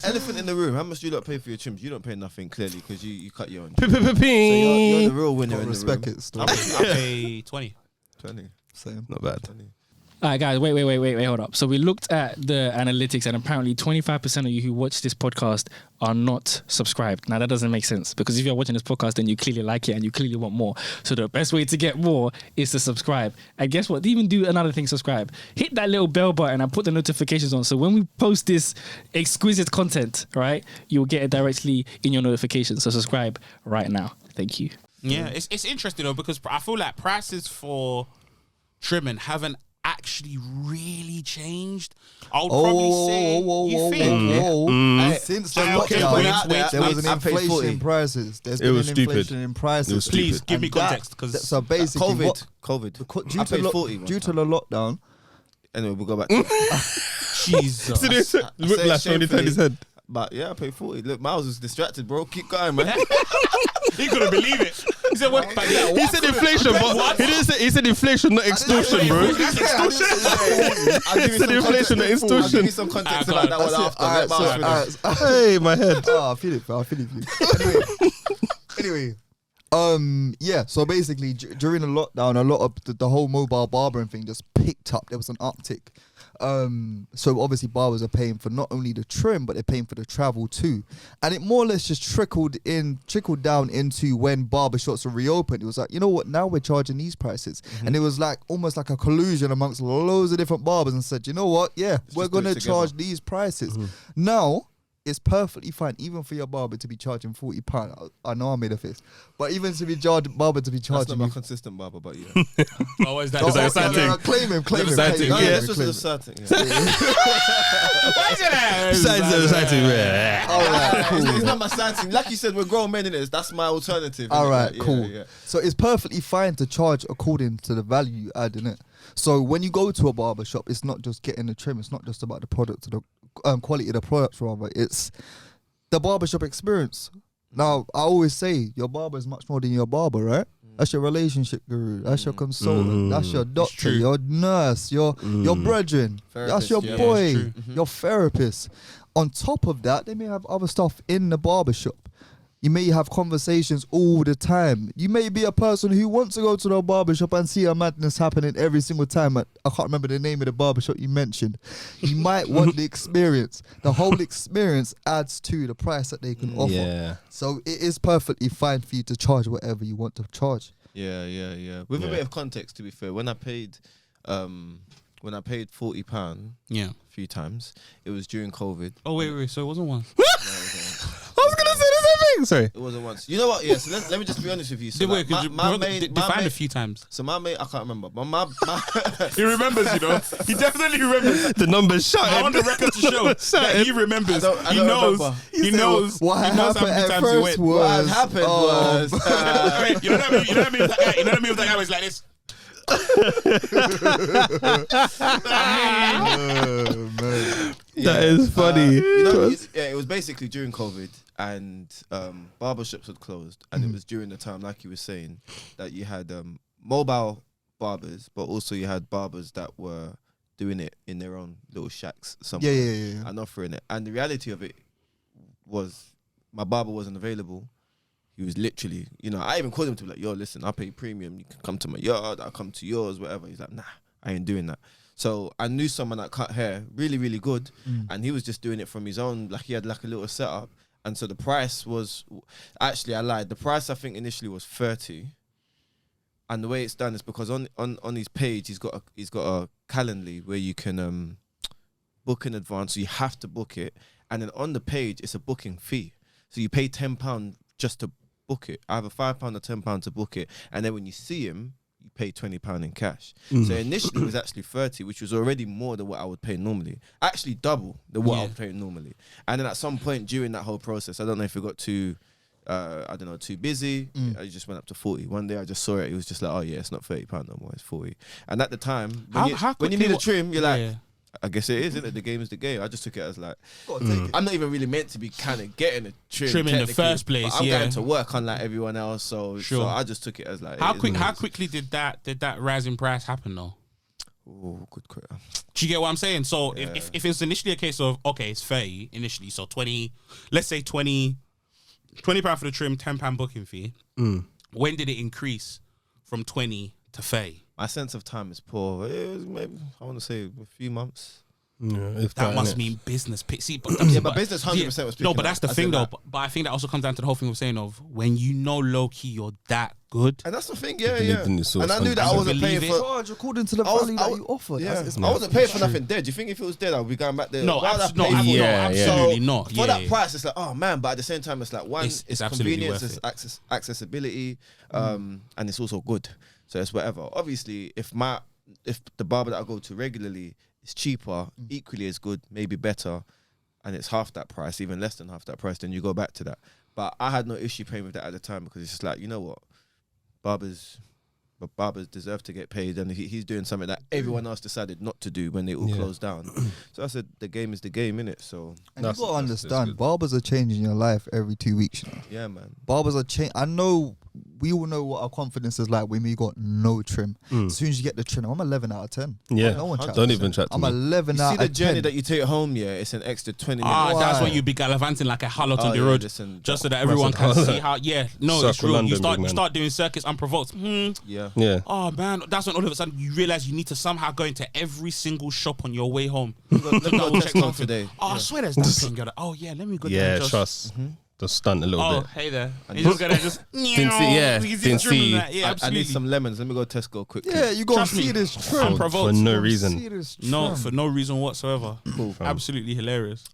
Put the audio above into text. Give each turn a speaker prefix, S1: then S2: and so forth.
S1: Elephant in the room. How much do you lot pay for your trims? You don't pay nothing, clearly, because you cut your own. So you're the real winner in the room.
S2: Respect it. Still.
S3: I pay 20.
S1: 20.
S2: Same.
S4: Not bad.
S1: 20.
S5: All right, guys, wait, hold up. So we looked at the analytics, and apparently 25% of you who watch this podcast are not subscribed. Now, that doesn't make sense, because if you're watching this podcast, then you clearly like it and you clearly want more. So the best way to get more is to subscribe. And guess what? Even do another thing, subscribe. Hit that little bell button and put the notifications on. So when we post this exquisite content, right, you'll get it directly in your notifications. So subscribe right now. Thank you.
S3: Yeah, it's interesting though, because I feel like prices for trimming haven't actually really changed. I would probably say you think.
S2: Since the
S3: Okay,
S2: lockdown, there was
S1: wait.
S2: an
S1: I paid
S2: inflation
S1: 40.
S2: in prices. There's
S4: It
S2: been
S4: was
S2: an
S4: stupid.
S2: inflation in prices.
S4: It was
S3: Please
S4: stupid.
S3: give me
S2: And that-
S3: context, because
S2: So basically,
S1: COVID.
S2: due
S1: I
S2: to
S1: paid 40.
S2: due to the lockdown,
S1: Anyway, we'll go back to
S3: Jesus.
S4: Whiplash on his head.
S1: But yeah, I paid 40. Look, Miles was distracted, bro. Keep going, man.
S3: He couldn't believe it. He said, "What?"
S4: He said inflation, but he didn't say. He said inflation, not extortion, bro.
S3: That's extortion.
S1: I'll give you
S4: Said
S1: some
S4: inflation,
S1: context.
S4: not extortion.
S1: I'll give you some context about that one after. Let Miles finish.
S4: Hey, my head.
S2: I feel it, bro. I feel it. Anyway, yeah. So basically, during the lockdown, a lot of the whole mobile barbering thing just picked up. There was an uptick. So obviously barbers are paying for not only the trim, but they're paying for the travel too. And it more or less just trickled down into when barbershops were reopened. It was like, you know what, now we're charging these prices. And it was like almost like a collusion amongst loads of different barbers and said, you know what, yeah, we're going to charge these prices. Now, it's perfectly fine, even for your barber to be charging £40. I know I made a fist, but even to be barber to be
S1: That's
S2: charging
S1: not my
S2: you.
S1: consistent barber, but yeah.
S3: Oh, is that?
S4: Is that a sad thing?
S2: Claim him.
S1: No,
S4: Yeah.
S1: this was a certain.
S2: Alright, cool.
S1: It's not my sad thing. Like you said, we're grown men in it. That's my alternative.
S2: Alright,
S1: Yeah,
S2: cool.
S1: yeah.
S2: So it's perfectly fine to charge according to the value you add in it. So when you go to a barber shop, it's not just getting the trim. It's not just about the product, or the quality of the products, rather. It's the barbershop experience. Now, I always say your barber is much more than your barber, right? That's your relationship guru. That's your consultant. That's your doctor, your nurse, your brethren. That's your boy, your therapist. On top of that, they may have other stuff in the barbershop. You may have conversations all the time. You may be a person who wants to go to the barbershop and see a madness happening every single time. I can't remember the name of the barbershop you mentioned. You might want the experience. The whole experience adds to the price that they can offer.
S4: Yeah.
S2: So it is perfectly fine for you to charge whatever you want to charge.
S1: Yeah. With a bit of context, to be fair, when I paid £40
S3: Yeah.
S1: a few times, it was during COVID.
S3: Oh wait. So it wasn't one.
S4: I was gonna say the same thing. Sorry.
S1: It wasn't once. You know what? Yeah. So let me just be honest with you. So
S3: Wait, could you define a
S1: mate,
S3: few times?
S1: so my mate, I can't remember, but my
S3: He remembers, you know. He definitely remembers.
S4: The numbers
S3: I want
S4: shouting.
S3: the record to show that he remembers.
S1: I
S3: He
S1: don't
S3: knows.
S1: remember.
S3: He knows.
S2: What
S3: He knows how
S2: happened
S3: many
S2: at
S3: times he
S2: first
S3: went.
S2: was...
S1: what had happened was
S3: Wait, you know what I mean? You know what I mean with that guy? You know what I mean with that guy was like this?
S4: That is funny.
S1: it was basically during COVID, and barbershops had closed, and it was during the time, like you were saying, that you had mobile barbers, but also you had barbers that were doing it in their own little shacks somewhere
S2: Yeah.
S1: and offering it. And the reality of it was, my barber wasn't available. He was literally, I even called him to be like, yo, listen, I pay premium. You can come to my yard. I'll come to yours, whatever. He's like, nah, I ain't doing that. So I knew someone that cut hair really, really good. And he was just doing it from his own, like he had like a little setup. And so the price was, actually I lied. The price I think initially was 30. And the way it's done is because on his page, he's got a Calendly where you can book in advance. So you have to book it. And then on the page, it's a booking fee. So you pay £10 just to book it. Either £5 or £10 to book it. And then when you see him, you pay £20 in cash. So initially it was actually 30, which was already more than what I would pay normally. Actually double than what I would pay normally. And then at some point during that whole process, I don't know if it got too busy. I just went up to 40. One day I just saw it. It was just like, oh yeah, it's not £30 no more, it's 40. And at the time, when you need a trim, you're like, I guess it is, isn't it? The game is the game. I just took it as like, I'm not even really meant to be kind of getting a trim
S3: in the first place.
S1: I'm going to work unlike everyone else, so I just took it as like.
S3: How quickly did that rise in price happen though?
S1: Oh, good question.
S3: Do you get what I'm saying? So
S1: Yeah.
S3: if it's initially a case of, okay, it's 30 initially, so 20, let's say 20 £20 for the trim, £10 booking fee. When did it increase from 20 to 30?
S1: My sense of time is poor. It was maybe, I want to say, a few months.
S4: Yeah, if
S3: That must
S4: innit?
S3: mean business. See, but
S1: business 100% was
S3: No,
S1: picking
S3: but that's
S1: up,
S3: the
S1: as
S3: thing
S1: in
S3: though.
S1: that.
S3: But I think that also comes down to the whole thing we're saying of when you know low key you're that good.
S1: And that's the thing, yeah,
S4: believed in the source,
S1: And I knew that I
S4: 100%.
S1: wasn't paying
S3: Believe it.
S1: for.
S2: Charge according to the
S1: I was-
S2: value
S1: I
S2: that
S1: was-
S2: you offered.
S1: Yeah,
S2: It's
S1: I wasn't paying for nothing dead. Do you think if it was dead, I'd be going back there?
S3: No,
S1: Why would I
S3: no,
S1: pay for
S3: no,
S1: that?
S3: absolutely not.
S1: For
S3: Yeah,
S1: that
S3: yeah.
S1: price, it's like, oh man, but at the same time, it's like one,
S3: It's absolutely
S1: convenience,
S3: worth
S1: it's accessibility, and it's also good. So it's whatever. Obviously, if the barber that I go to regularly is cheaper, equally as good, maybe better, and it's half that price, even less than half that price, then you go back to that. But I had no issue paying with that at the time because it's just like, you know what, barbers deserve to get paid, and he's doing something that everyone else decided not to do when they all closed down. So I said, the game is the game, innit? So
S2: And you gotta
S4: that's
S2: understand,
S4: good.
S2: barbers are changing your life every 2 weeks. You know?
S1: yeah, man.
S2: Barbers are changing. I know we all know what our confidence is like when we got no trim. As soon as you get the trim, I'm 11 out of 10.
S4: Yeah.
S2: No one chats.
S4: Don't even chat to
S2: I'm
S4: me.
S2: 11
S1: You
S2: out
S1: see
S2: of
S1: the
S2: 10.
S1: journey that you take home, yeah, it's an extra 20 minutes.
S3: That's
S2: Why?
S3: when you be gallivanting like a harlot on the
S1: yeah,
S3: road,
S1: listen,
S3: just so that everyone can
S4: Massive
S3: see how. Yeah, no, it's
S4: Circle
S3: real.
S4: London,
S3: You
S4: big man.
S3: start doing circuits unprovoked.
S1: Yeah.
S4: Yeah.
S3: Oh man, that's when all of a sudden you realize you need to somehow go into every single shop on your way home.
S1: Let me go
S3: Double check
S1: Tesco
S3: something.
S1: today.
S3: Oh, I swear there's that thing. You're like, oh yeah, let me go there.
S4: Yeah,
S3: and just,
S4: trust. Just stunt a little
S3: Oh,
S4: bit.
S3: hey there. You just go there, just
S4: Didn't see- yeah,
S3: You
S4: didn't
S3: trim
S4: see-
S3: that. Yeah,
S1: I
S3: absolutely.
S1: need some lemons. Let me go Tesco quickly.
S2: Yeah, you gotta
S3: Trust me.
S2: see this trim.
S3: Unprovoked.
S4: For no
S2: You gotta
S4: reason.
S2: see this
S3: No,
S2: trim.
S3: for no reason whatsoever.
S1: Cool.
S3: Absolutely hilarious.